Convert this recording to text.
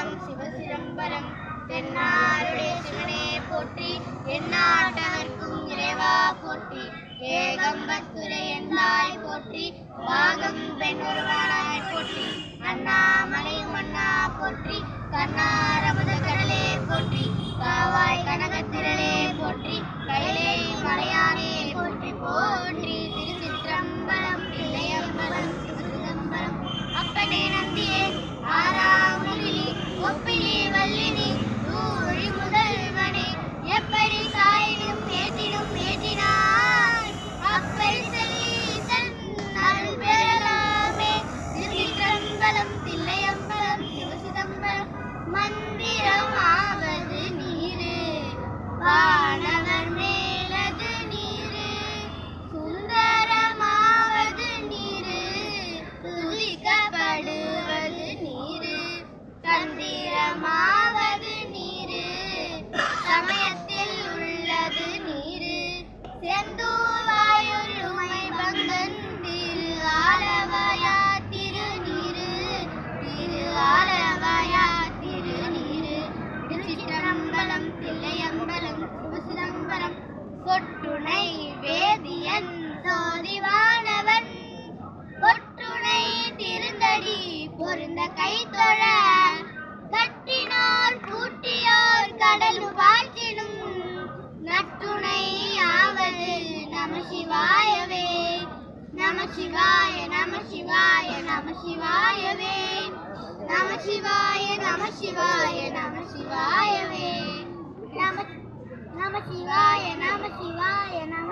சிதம்பரம் சிவசிதம்பரம் தென்னாருடைய சிவனே போற்றி எந்நாட்டவர்க்கும் இறைவா போற்றி ஏகம்பத்துரை எந்தாய் போற்றி பாகம் பெண்ணொருவனாய் போற்றி அண்ணாமலை மன்னா போற்றி கண்ணாரமுத கடலே போற்றி காவாய் கனகத்திரளே போற்றி கைலே மலையானே போற்றி போற்றி திருச்சிற்றம்பலம் தில்லையம்பலம் சிவசிதம்பரம் அப்பனே நந்தியே ஆறாமுகிலி ஒப்பிலி வல்லினி ஊழி முதல்வனே எப்படி சாயினும் ஏற்றினும் ஏற்றினாய் அப்படி செல்லீசன் அருள் பெறலாமே திருச்சிற்றம்பலம் தில்லையம்பலம் சிவசிதம்பரம் மந்திரமாவது நீரு வானவர் மேலது நீரு சுந்தரமாவது நீரு துதிக்கப்படுவது நீரு தந்திரமாவது நீரு சமயத்தில் உள்ளது நீரு செந்தூவாயுமை பங்கன் திரு ஆலவயா திருநீரு திரு ஆலவயா திருநீரு திருச்சிற்றம்பலம் தில்லையம்பலம் சிவசிதம்பரம் பொட்டுணை வேதியன் சோதிவானவன் பொட்டுணை திருந்தடி பொருந்த கைத்தொழ கட்டினோர் பூட்டியோர் கடல் வாழ்த்தினும் நட்டுணை ஆவது நம சிவாயவே நம சிவாய நம சிவாய நம சிவாயவே நம சிவாய நம சிவாய நம சிவாயவே நம சிவாய நம சிவாய நம